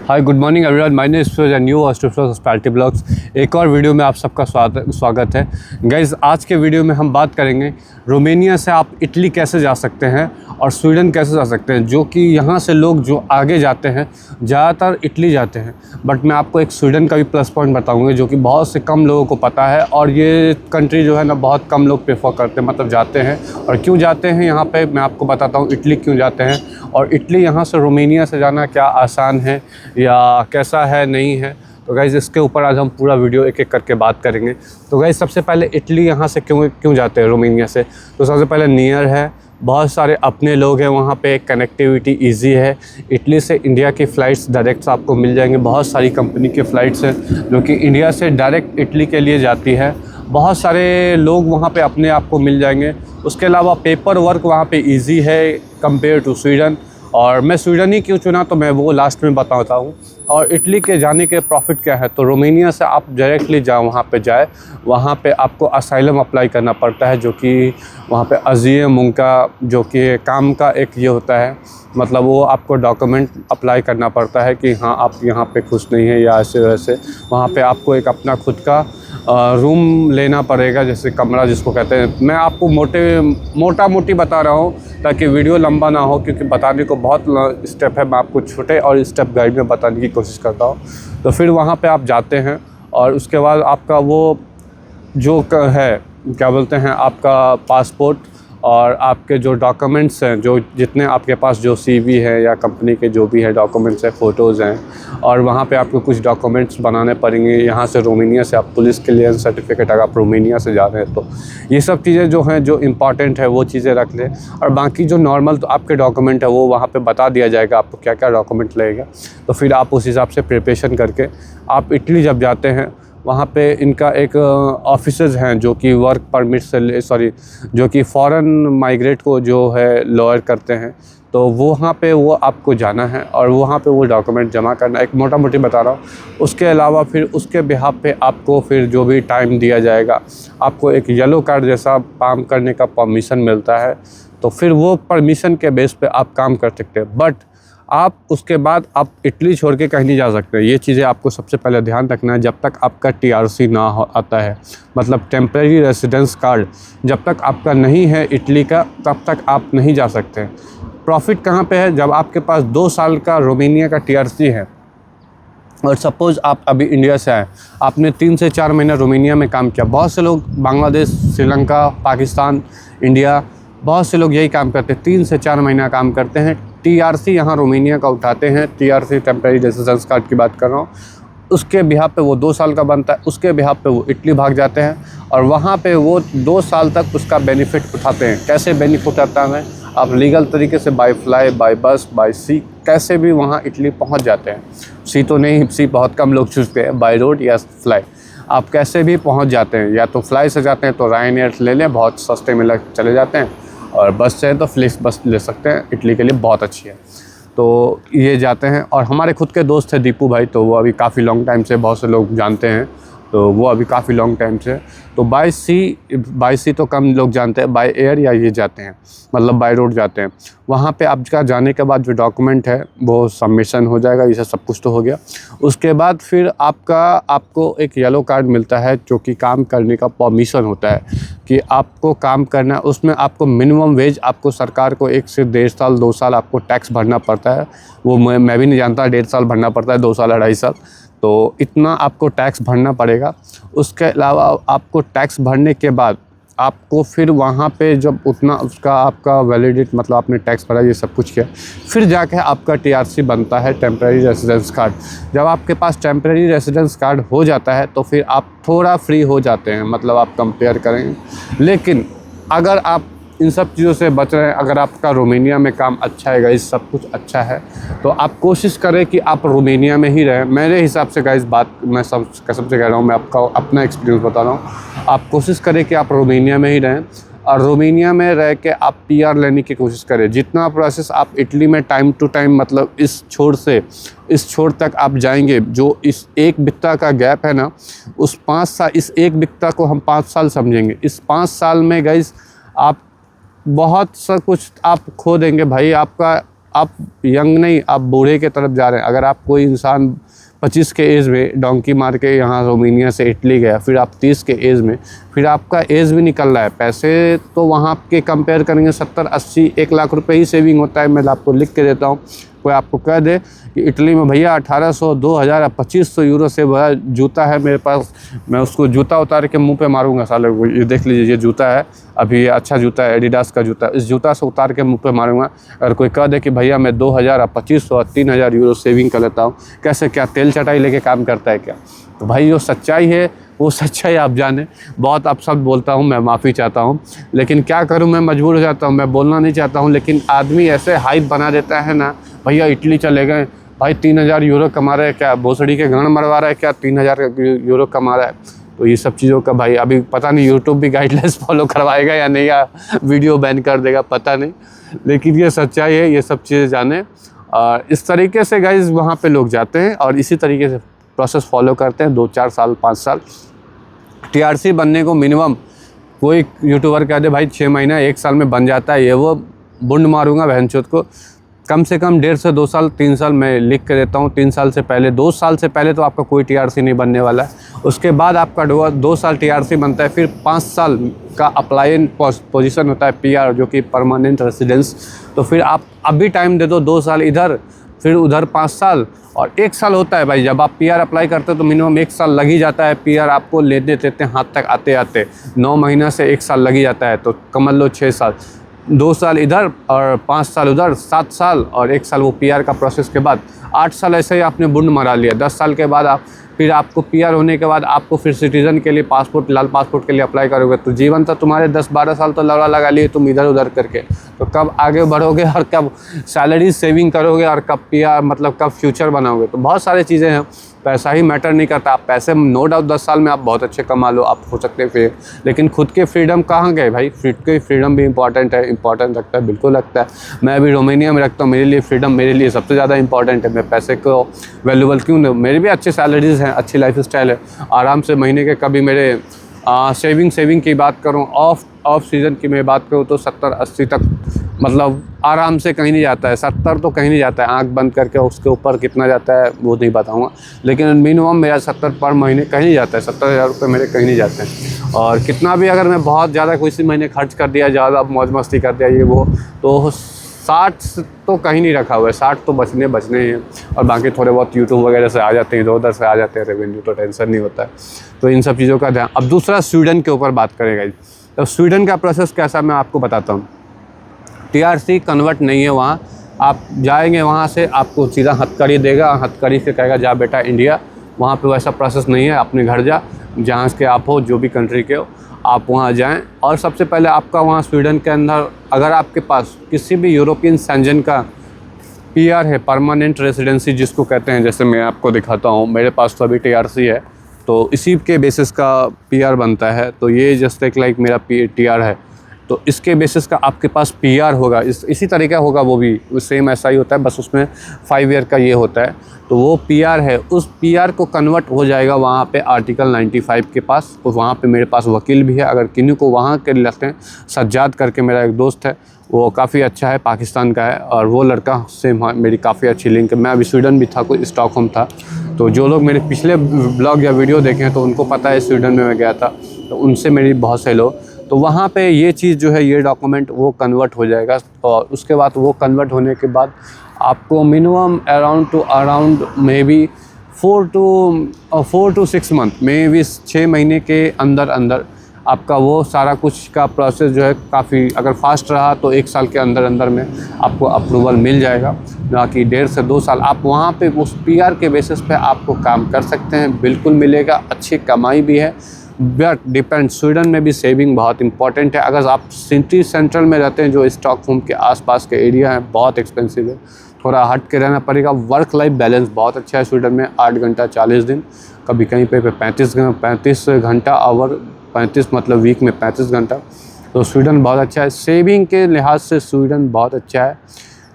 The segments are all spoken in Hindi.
Hi good morning everyone, my name is Suraj and new hospitality blogs. एक और वीडियो में आप सबका स्वागत है गाइज़। आज के वीडियो में हम बात करेंगे रोमानिया से आप इटली कैसे जा सकते हैं और स्वीडन कैसे जा सकते हैं। जो कि यहाँ से लोग जो आगे जाते हैं ज़्यादातर इटली जाते हैं, बट मैं आपको एक स्वीडन का भी प्लस पॉइंट बताऊँगा जो कि बहुत से कम लोगों को पता है। और ये कंट्री जो है ना बहुत कम लोग प्रेफर करते हैं, मतलब जाते हैं। और क्यों जाते हैं यहाँ पे मैं आपको बताता हूँ, इटली क्यों जाते हैं और इटली यहाँ से रोमानिया से जाना क्या आसान है या कैसा है नहीं है। तो गाइज़ इसके ऊपर आज हम पूरा वीडियो एक एक करके बात करेंगे। तो गाइज़ सबसे पहले इटली यहाँ से क्यों जाते हैं रोमानिया से, तो सबसे पहले नियर है, बहुत सारे अपने लोग हैं वहाँ पे, कनेक्टिविटी इजी है। इटली से इंडिया की फ़्लाइट्स डायरेक्ट आपको मिल जाएंगे, बहुत सारी कंपनी के फ़्लाइट्स हैं जो कि इंडिया से डायरेक्ट इटली के लिए जाती है। बहुत सारे लोग वहाँ पे अपने आप को मिल जाएंगे। उसके अलावा पेपर वर्क वहाँ पे ईजी है कंपेयर टू स्वीडन। और मैं स्वीडन ही क्यों चुना तो मैं वो लास्ट में बताता हूँ। और इटली के जाने के प्रॉफिट क्या है, तो रोमानिया से आप डायरेक्टली वहाँ पे आपको असाइलम अप्लाई करना पड़ता है, जो कि वहाँ पे अज़ीम उनका जो कि काम का एक ये होता है, मतलब वो आपको डॉक्यूमेंट अप्लाई करना पड़ता है कि हाँ आप यहाँ पे खुश नहीं है या ऐसे वैसे। वहाँ पे आपको एक अपना खुद का रूम लेना पड़ेगा, जैसे कमरा जिसको कहते हैं। मैं आपको मोटा मोटी बता रहा हूँ ताकि वीडियो लंबा ना हो, क्योंकि बताने को बहुत स्टेप है। मैं आपको छोटे और स्टेप गाइड में बताने की कोशिश करता हूँ। तो फिर वहाँ पे आप जाते हैं और उसके बाद आपका वो जो है क्या बोलते हैं, आपका पासपोर्ट और आपके जो डॉक्यूमेंट्स हैं, जो जितने आपके पास जो सीवी है या कंपनी के जो भी है डॉक्यूमेंट्स हैं, फ़ोटोज़ हैं। और वहाँ पे आपको कुछ डॉक्यूमेंट्स बनाने पड़ेंगे यहाँ से। रोमानिया से आप पुलिस क्लियरेंस सर्टिफिकेट, अगर आप रोमानिया से जा रहे हैं तो ये सब चीज़ें जो हैं जो इम्पॉर्टेंट है वो चीज़ें रख लें। और बाकी जो नॉर्मल तो आपके डॉक्यूमेंट है वो वहाँ पर बता दिया जाएगा आपको क्या क्या डॉक्यूमेंट लगेगा। तो फिर आप उस हिसाब से प्रिपरेशन करके आप इटली जब जाते हैं, वहाँ पे इनका एक ऑफिसर्स हैं जो कि वर्क परमिट से जो कि फ़ॉरेन माइग्रेट को जो है लॉयर करते हैं। तो वहाँ पे वो आपको जाना है और वहाँ पे वो डॉक्यूमेंट जमा करना, एक मोटा मोटी बता रहा हूँ। उसके अलावा फिर उसके बिहाफ पे आपको फिर जो भी टाइम दिया जाएगा, आपको एक येलो कार्ड जैसा काम करने का परमिशन मिलता है। तो फिर वो परमिशन के बेस पे आप काम कर सकते हैं। बट आप उसके बाद आप इटली छोड़ के कहीं नहीं जा सकते। ये चीज़ें आपको सबसे पहले ध्यान रखना है। जब तक आपका टीआरसी ना आता है, मतलब टेम्परेरी रेसिडेंस कार्ड जब तक आपका नहीं है इटली का, तब तक आप नहीं जा सकते। प्रॉफिट कहाँ पे है, जब आपके पास 2 साल का रोमानिया का टीआरसी है और सपोज़ आप अभी इंडिया से आए, आपने 3 से 4 महीना रोमानिया में काम किया। बहुत से लोग बांग्लादेश, श्रीलंका, पाकिस्तान, इंडिया, बहुत से लोग यही काम करते हैं, 3 से 4 महीना काम करते हैं। टीआरसी यहाँ रोमानिया का उठाते हैं, टीआरसी टेम्परेरी रेसिडेंस कार्ड की बात कर रहा हूँ। उसके बिहाफ पे वो 2 साल का बनता है, उसके बिहाफ पे वो इटली भाग जाते हैं और वहाँ पे वो 2 साल तक उसका बेनिफिट उठाते हैं। कैसे बेनिफिट उठाता है, आप लीगल तरीके से बाय फ्लाई, बाय बस, बाय सी कैसे भी वहाँ इटली पहुँच जाते हैं। सी तो नहीं, सी बहुत कम लोग चूज़ते हैं, बाय रोड या फ्लाई आप कैसे भी पहुँच जाते हैं। या तो फ्लाई से जाते हैं तो रायन ले लें, बहुत सस्ते में चले जाते हैं। और बस से तो फ्लिक्स बस ले सकते हैं, इटली के लिए बहुत अच्छी है। तो ये जाते हैं। और हमारे खुद के दोस्त हैं दीपू भाई, तो वो अभी काफ़ी लॉन्ग टाइम से, बहुत से लोग जानते हैं, तो वो अभी काफ़ी लॉन्ग टाइम से तो बाय सी तो कम लोग जानते हैं, बाय एयर या ये जाते हैं, मतलब बाय रोड जाते हैं। वहाँ पे आपका जाने के बाद जो डॉक्यूमेंट है वो सबमिशन हो जाएगा, ये सब कुछ तो हो गया। उसके बाद फिर आपको एक येलो कार्ड मिलता है जो कि काम करने का परमिशन होता है कि आपको काम करना। उसमें आपको मिनिमम वेज आपको सरकार को 1 से 1.5 साल 2 साल आपको टैक्स भरना पड़ता है। वो मैं भी नहीं जानता, 1.5 साल भरना पड़ता है, 2 साल 2.5 साल, तो इतना आपको टैक्स भरना पड़ेगा। उसके अलावा आपको टैक्स भरने के बाद आपको फिर वहाँ पे जब उतना उसका आपका वैलिडिटी, मतलब आपने टैक्स भरा, ये सब कुछ किया, फिर जाके आपका टीआरसी बनता है, टेम्परेरी रेसिडेंस कार्ड। जब आपके पास टेम्परेरी रेसिडेंस कार्ड हो जाता है तो फिर आप थोड़ा फ्री हो जाते हैं, मतलब आप कंपेयर करेंगे। लेकिन अगर आप इन सब चीज़ों से बच रहे हैं, अगर आपका रोमानिया में काम अच्छा है गाइस, सब कुछ अच्छा है, तो आप कोशिश करें कि आप रोमानिया में ही रहें। मेरे हिसाब से गाइस, बात मैं सब कसम से कह रहा हूँ, मैं आपका अपना एक्सपीरियंस बता रहा हूँ। आप कोशिश करें कि आप रोमानिया में ही रहें और रोमानिया में रह के आप पीआर लेने की कोशिश करें। जितना प्रोसेस आप इटली में टाइम टू टाइम, मतलब इस छोर से इस छोर तक आप जाएंगे, जो इस एक बित्ता का गैप है ना, उस 5 साल, इस एक बित्ता को हम 5 साल समझेंगे। इस 5 साल में गाइस आप बहुत सा कुछ आप खो देंगे भाई। आपका आप यंग नहीं, आप बूढ़े के तरफ जा रहे हैं। अगर आप कोई इंसान 25 के एज में डोंकी मार के यहाँ रोमानिया से इटली गया, फिर आप 30 के एज में, फिर आपका एज भी निकल रहा है, पैसे तो वहाँ के कंपेयर करेंगे 70, 80, 1 लाख रुपए ही सेविंग होता है। मैं आपको लिख के देता हूँ, कोई आपको कह दे कि इटली में भैया 1800, 2000 या 2500 यूरो से बड़ा जूता है मेरे पास, मैं उसको जूता उतार के मुंह पे मारूंगा साले को। ये देख लीजिए, ये जूता है, अभी ये अच्छा जूता है, एडिडास का जूता, इस जूता से उतार के मुंह पे मारूंगा। अगर कोई कह दे कि भैया मैं 2000 या 2500 और 3000 यूरो सेविंग कर लेता हूँ, कैसे, क्या तेल चटाई लेके काम करता है क्या? तो भाई जो सच्चाई है वो सच्चाई आप जाने। बहुत अपशब्द बोलता हूँ, मैं माफ़ी चाहता हूँ, लेकिन क्या करूँ, मैं मजबूर हो जाता हूँ, मैं बोलना नहीं चाहता हूँ, लेकिन आदमी ऐसे हाइप बना देता है ना, भैया इटली चले गए, भाई 3000 यूरो कमा रहे हैं क्या, भोसड़ी के गण मरवा रहा है क्या, 3000 यूरो कमा रहा है। तो ये सब चीज़ों का भाई अभी पता नहीं, यूट्यूब भी गाइडलाइंस फॉलो करवाएगा या नहीं, या वीडियो बैन कर देगा, पता नहीं, लेकिन ये सच्चाई है, ये सब चीज़ें जाने। और इस तरीके से गाइज वहाँ पे लोग जाते हैं और इसी तरीके से प्रोसेस फॉलो करते हैं 2-4 साल 5 साल। टीआरसी बनने को मिनिमम कोई यूट्यूबर कह दे भाई 6 महीना 1 साल में बन जाता है, ये वो बुंड मारूंगा बहनचोद को। कम से कम 1.5 से 2 साल 3 साल मैं लिख के देता हूँ। 3 साल से पहले, 2 साल से पहले तो आपका कोई टीआरसी नहीं बनने वाला है। उसके बाद आपका 2 साल टीआरसी बनता है, फिर 5 साल का अप्लाई पोजीशन होता है पीआर, जो कि परमानेंट रेसिडेंस। तो फिर आप अभी टाइम दे दो, 2 साल इधर, फिर उधर 5 साल और 1 साल होता है भाई। जब आप पीआर अप्लाई करते हो तो मिनिमम 1 साल लग ही जाता है पीआर आपको लेते देते हाथ तक आते आते। 9 महीना से 1 साल लग ही जाता है, तो कमल लो 6 साल, 2 साल इधर और 5 साल उधर, 7 साल और 1 साल वो पीआर का प्रोसेस के बाद 8 साल ऐसे ही आपने बुंड मरा लिया। 10 साल के बाद आप फिर आपको पीआर होने के बाद आपको फिर सिटीज़न के लिए पासपोर्ट, लाल पासपोर्ट के लिए अप्लाई करोगे, तो जीवन तो तुम्हारे 10-12 साल तो लड़ा लगा लिए तुम इधर उधर करके। तो कब आगे बढ़ोगे और कब सैलरी सेविंग करोगे और कब पीआर, मतलब कब फ्यूचर बनाओगे। तो बहुत सारी चीज़ें हैं, पैसा ही मैटर नहीं करता। आप पैसे नो डाउट 10 साल में आप बहुत अच्छे कमा लो, आप हो सकते हैं फिर, लेकिन खुद के फ्रीडम कहाँ गए भाई? खुद के फ्रीडम भी इंपॉर्टेंट है, इंपॉर्टेंट रखता है, बिल्कुल रखता है। मैं अभी रोमानिया में रखता हूँ, मेरे लिए फ्रीडम मेरे लिए सबसे ज़्यादा इंपॉर्टेंट है। मैं पैसे को वैल्यूबल क्यों नहीं, मेरी भी अच्छी सैलरीज हैं, अच्छी लाइफ स्टाइल है, आराम से महीने के कभी मेरे सेविंग की बात करूँ, ऑफ सीज़न की मैं बात करूँ तो 70-80 तक मतलब आराम से कहीं नहीं जाता है। 70 तो कहीं नहीं जाता है, आंख बंद करके। उसके ऊपर कितना जाता है वो नहीं बताऊंगा, लेकिन मिनिमम मेरा 70 पर महीने कहीं नहीं जाता है। 70,000 रुपये मेरे कहीं नहीं जाते हैं। और कितना भी अगर मैं बहुत ज़्यादा किसी महीने खर्च कर दिया, ज़्यादा मौज मस्ती कर दिया ये वो, तो 60 तो कहीं नहीं रखा हुआ है। 60 तो बचने हैं, और बाकी थोड़े बहुत यूट्यूब वगैरह से आ जाते हैं, इधर उधर से आ जाते हैं रेवेन्यू, तो टेंशन नहीं होता है। तो इन सब चीज़ों का ध्यान। अब दूसरा स्वीडन के ऊपर बात करेगा। तो स्वीडन का प्रोसेस कैसा मैं आपको बताता हूँ। टीआरसी कन्वर्ट नहीं है वहाँ, आप जाएंगे वहाँ से आपको सीधा हथकड़ी देगा, हथकड़ी से कहेगा जा बेटा इंडिया। वहाँ पे वैसा प्रोसेस नहीं है, अपने घर जा, जहाँ के आप हो, जो भी कंट्री के हो, आप वहाँ जाएं। और सबसे पहले आपका वहाँ स्वीडन के अंदर अगर आपके पास किसी भी यूरोपियन सेंजन का पीआर है, परमानेंट रेसिडेंसी जिसको कहते हैं, जैसे मैं आपको दिखाता हूँ, मेरे पास तो अभी टीआरसी है, तो इसी के बेसिस का पीआर बनता है। तो ये जस्ट लाइक मेरा टीआर है, तो इसके बेसिस का आपके पास पीआर होगा, इसी तरीका होगा, वो भी सेम ऐसा ही होता है, बस उसमें 5 ईयर का ये होता है। तो वो पीआर है, उस पीआर को कन्वर्ट हो जाएगा वहाँ पे आर्टिकल 95 के पास। तो वहाँ पे मेरे पास वकील भी है, अगर किन्हीं को वहाँ के लेते हैं, सज्जाद करके मेरा एक दोस्त है, वो काफ़ी अच्छा है, पाकिस्तान का है, और वो लड़का से मेरी काफ़ी अच्छी लिंक है। मैं अभी स्वीडन भी था, कोई स्टॉकहोम था, तो जो लोग मेरे पिछले ब्लॉग या वीडियो देखे हैं तो उनको पता है स्वीडन में मैं गया था, तो उनसे मेरी बहुत से लोग, तो वहाँ पे ये चीज़ जो है, ये डॉक्यूमेंट वो कन्वर्ट हो जाएगा। और उसके बाद वो कन्वर्ट होने के बाद आपको minimum around may be 4 to 6 month, may be 6 महीने के अंदर आपका वो सारा कुछ का प्रोसेस जो है, काफ़ी अगर फास्ट रहा तो 1 साल के अंदर में आपको अप्रूवल मिल जाएगा, बाकी 1.5 से 2 साल आप वहाँ पे उस पीआर के बेसिस पे आपको काम कर सकते हैं, बिल्कुल मिलेगा, अच्छी कमाई भी है। बट डिपेंड, स्वीडन में भी सेविंग बहुत इंपॉर्टेंट है। अगर आप सिटी सेंट्रल में रहते हैं, जो स्टॉकहोम के आसपास के एरिया हैं, बहुत एक्सपेंसिव है, थोड़ा हट के रहना पड़ेगा। वर्क लाइफ बैलेंस बहुत अच्छा है स्वीडन में, 8 घंटा 40 दिन, कभी कहीं पे 35 घंटा आवर, 35 मतलब वीक में 35 घंटा। तो स्वीडन बहुत अच्छा है, सेविंग के लिहाज से स्वीडन बहुत अच्छा है।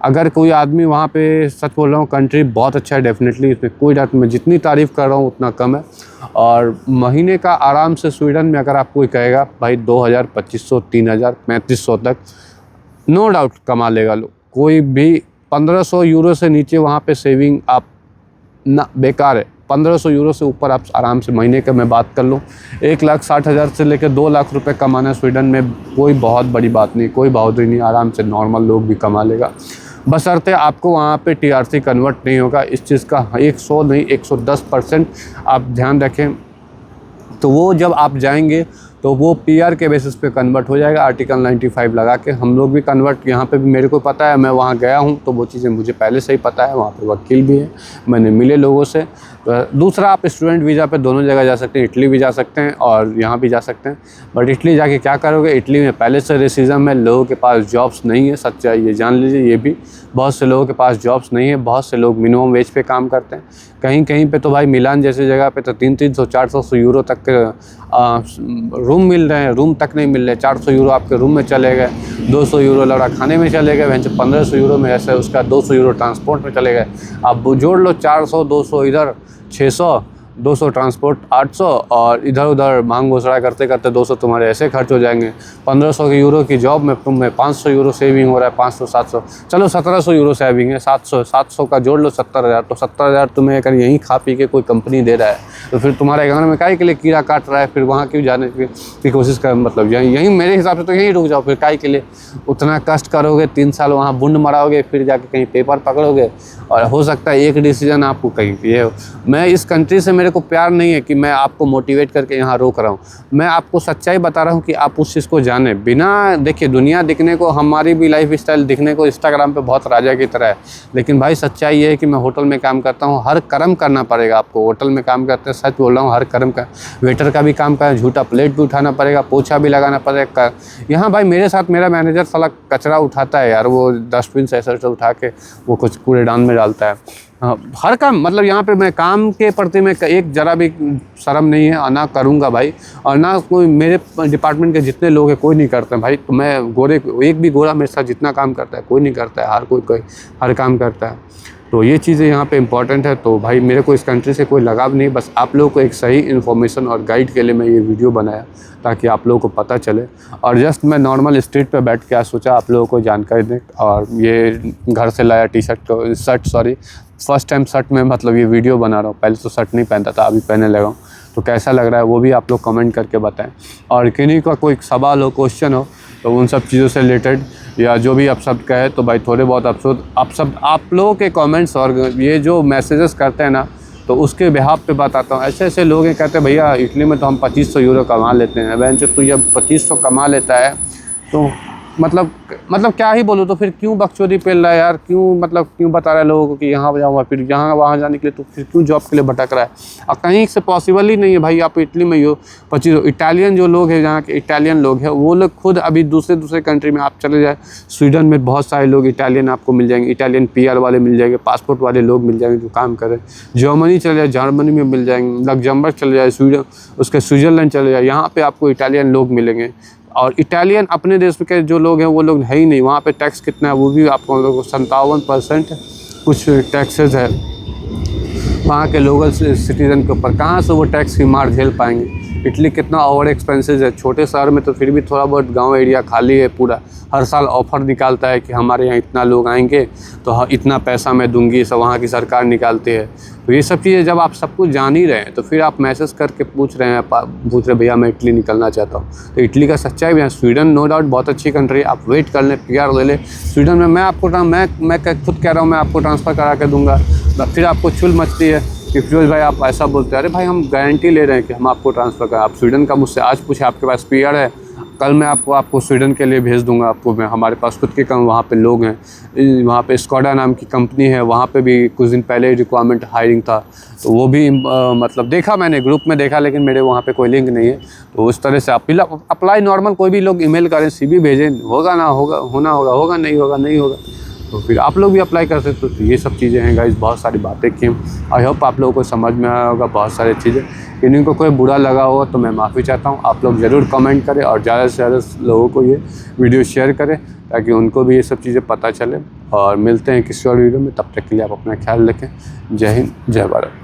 अगर कोई आदमी वहाँ पे, सच बोल रहा हूँ, कंट्री बहुत अच्छा है डेफिनेटली, इसमें कोई डाउट, मैं जितनी तारीफ़ कर रहा हूँ उतना कम है। और महीने का आराम से स्वीडन में अगर आप कोई कहेगा भाई 2000, 2500, 3000, 3500 तक नो डाउट कमा लेगा लोग, कोई भी 1500 यूरो से नीचे वहाँ पे सेविंग आप ना बेकार है। 1500 यूरो से ऊपर आप आराम से महीने का मैं बात कर लूँ 1,60,000 से लेकर 2 लाख रुपए कमाना स्वीडन में कोई बहुत बड़ी बात नहीं, कोई बहादुरी नहीं, आराम से नॉर्मल लोग भी कमा लेगा। बशर्ते आपको वहाँ पे टीआरसी कन्वर्ट नहीं होगा। इस चीज़ का 100 नहीं 110% आप ध्यान रखें। तो वो जब आप जाएंगे तो वो पीआर के बेसिस पे कन्वर्ट हो जाएगा, आर्टिकल 95 लगा के। हम लोग भी कन्वर्ट यहाँ पे भी मेरे को पता है, मैं वहाँ गया हूँ तो वो चीज़ें मुझे पहले से ही पता है। वहाँ पे वकील भी है, मैंने मिले लोगों से। दूसरा, आप स्टूडेंट वीज़ा पे दोनों जगह जा सकते हैं, इटली भी जा सकते हैं और यहाँ भी जा सकते हैं। बट इटली जाके क्या करोगे, इटली में पहले से रेसिज्म है, लोगों के पास जॉब्स नहीं है, सच्चाई ये जान लीजिए। ये भी बहुत से लोगों के पास जॉब्स नहीं है, बहुत से लोग मिनिमम वेज पे काम करते हैं। कहीं कहीं पे तो भाई मिलान जैसी जगह पे तो 300-400 यूरो तक रूम मिल रहे हैं, रूम तक नहीं मिल रहे। 400 यूरो आपके रूम में चले गए, 200 यूरो लड़ा खाने में चले गए, 1500 यूरो में ऐसे उसका 200 यूरो ट्रांसपोर्ट में चले गए। आप जोड़ लो 400 200 इधर 600, 200 ट्रांसपोर्ट 800 और इधर उधर मांग घोषणा करते करते 200 तुम्हारे ऐसे खर्च हो जाएंगे। 1500 यूरो की जॉब में तुम्हें 500 यूरो सेविंग हो रहा है, 500 700 चलो 1700 यूरो सेविंग है, 700 का जोड़ लो 70,000। तो 70,000 तुम्हें अगर यहीं खा पी के कोई कंपनी दे रहा है तो फिर तुम्हारे घर में काहे के लिए कीड़ा काट रहा है, फिर वहाँ क्यों जाने की कोशिश कर। मतलब यहीं मेरे हिसाब से तो यहीं रुक जाओ, फिर काहे के लिए उतना कष्ट करोगे, 3 साल वहाँ बुंड मराओगे, फिर जाके कहीं पेपर पकड़ोगे और हो सकता है एक डिसीजन आपको कहीं ये। मैं इस कंट्री से मेरे को प्यार नहीं है कि मैं आपको मोटिवेट करके यहाँ रोक रहा हूँ, मैं आपको सच्चाई बता रहा हूँ कि आप उस चीज़ को जाने। बिना देखिए दुनिया दिखने को, हमारी भी लाइफ स्टाइल दिखने को इंस्टाग्राम पे बहुत राजा की तरह है, लेकिन भाई सच्चाई ये है कि मैं होटल में काम करता हूँ, हर कर्म करना पड़ेगा आपको। होटल में काम करते हैं, सच बोल रहा हूँ, हर कर्म का, वेटर का भी काम का, झूठा प्लेट भी उठाना पड़ेगा, पोछा भी लगाना पड़ेगा। यहाँ भाई मेरे साथ मेरा मैनेजर साला कचरा उठाता है यार, वो डस्टबिन से ऐसा उठा के वो कुछ कूड़ेदान में डालता है। हर काम, मतलब यहाँ पे मैं काम के प्रति में एक जरा भी शर्म नहीं है, ना करूँगा भाई। और ना कोई मेरे डिपार्टमेंट के जितने लोग हैं कोई नहीं करते भाई। तो मैं गोरे, एक भी गोरा मेरे साथ जितना काम करता है कोई नहीं करता है, हर कोई हर काम करता है। तो ये चीज़ें यहाँ पे इम्पॉर्टेंट है। तो भाई मेरे को इस कंट्री से कोई लगाव नहीं, बस आप लोगों को एक सही इन्फॉर्मेशन और गाइड के लिए मैं ये वीडियो बनाया ताकि आप लोगों को पता चले। और जस्ट मैं नॉर्मल स्ट्रीट पे बैठ के आज सोचा आप लोगों को जानकारी दें। और ये घर से लाया शर्ट फर्स्ट टाइम शर्ट में मतलब ये वीडियो बना रहा हूँ। पहले तो शर्ट नहीं पहनता था, अभी पहनने लगा हूँ। तो कैसा लग रहा है वो भी आप लोग कमेंट करके बताएं। और किन्हीं का कोई सवाल हो, क्वेश्चन हो तो उन सब चीज़ों से रिलेटेड या जो भी आप सब कहे तो भाई थोड़े बहुत आप लोगों के कमेंट्स और ये जो मैसेजेस करते हैं ना, तो उसके बिहाफ पे बताता हूँ। ऐसे ऐसे लोग हैं कहते हैं भैया इटली में तो हम 2500 यूरो कमा लेते हैं। वैन से तू जब 2500 कमा लेता है तो मतलब क्या ही बोलूँ, तो फिर क्यों बकचोदी पेल रहा है यार, क्यों बता रहा है लोगों को कि यहाँ जाऊँगा, फिर यहाँ वहाँ जाने के लिए तो फिर क्यों जॉब के लिए भटक रहा है। और कहीं से पॉसिबल ही नहीं है भाई। आप इटली में हो 25, इटालियन जो लोग हैं, जहाँ के इटालियन लोग हैं वो लोग खुद अभी दूसरे कंट्री में आप चले जाए, स्वीडन में बहुत सारे लोग इटालियन आपको मिल जाएंगे, इटालियन पीआर वाले मिल जाएंगे, पासपोर्ट वाले लोग मिल जाएंगे जो काम कर रहे हैं। जर्मनी चले जाए, जर्मनी में मिल जाएंगे, लग्जमबर्ग चले जाए, स्विट्ज़रलैंड चले जाए, यहाँ पर आपको इटालियन लोग मिलेंगे। और इटालियन अपने देश के जो लोग हैं वो लोग है ही नहीं। वहाँ पे टैक्स कितना है वो भी आपको 57% कुछ टैक्सेस है वहाँ के लोकल सिटीज़न के ऊपर। कहाँ से वो टैक्स की मार झेल पाएंगे। इटली कितना ओवर एक्सपेंसेस है। छोटे शहर में तो फिर भी थोड़ा बहुत, गांव एरिया खाली है पूरा। हर साल ऑफ़र निकालता है कि हमारे यहाँ इतना लोग आएंगे तो इतना पैसा मैं दूंगी, सब वहाँ की सरकार निकालती है। तो ये सब चीज़ें जब आप सब कुछ जान ही रहे हैं तो फिर आप मैसेज करके पूछ रहे भैया मैं इटली निकलना चाहता हूँ। तो इटली का सच्चाई भी है। स्वीडन नो डाउट बहुत अच्छी कंट्री है, आप वेट कर लें, पीआर ले लें। स्वीडन में मैं खुद कह रहा हूँ मैं आपको ट्रांसफ़र करा के दूँगा। फिर आपको चुल मचती है कि फिरोज भाई आप ऐसा बोलते हैं। अरे भाई हम गारंटी ले रहे हैं कि हम आपको ट्रांसफ़र करें। आप स्वीडन का मुझसे आज पूछे आपके पास पीआर है, कल मैं आपको स्वीडन के लिए भेज दूंगा। आपको मैं, हमारे पास खुद के वहाँ पे लोग हैं। वहाँ पे स्कोडा नाम की कंपनी है, वहाँ पे भी कुछ दिन पहले रिक्वायरमेंट हायरिंग था, तो वो भी मतलब देखा मैंने, ग्रुप में देखा, लेकिन मेरे वहाँ पे कोई लिंक नहीं है। तो उस तरह से आप अप्लाई नॉर्मल कोई भी लोग ईमेल करें, CV भेजें, होगा ना होगा, होना होगा, नहीं होगा तो फिर आप लोग भी अप्लाई कर सकते हो। तो ये सब चीज़ें हैं गाइस, बहुत सारी बातें की। आई होप आप लोगों को समझ में आया होगा बहुत सारी चीज़ें। किन्हीं को कोई बुरा लगा होगा तो मैं माफ़ी चाहता हूँ। आप लोग ज़रूर कमेंट करें और ज़्यादा से ज़्यादा लोगों को ये वीडियो शेयर करें ताकि उनको भी ये सब चीज़ें पता चले। और मिलते हैं किसी और वीडियो में, तब तक के लिए आप अपना ख्याल रखें। जय हिंद, जय भारत।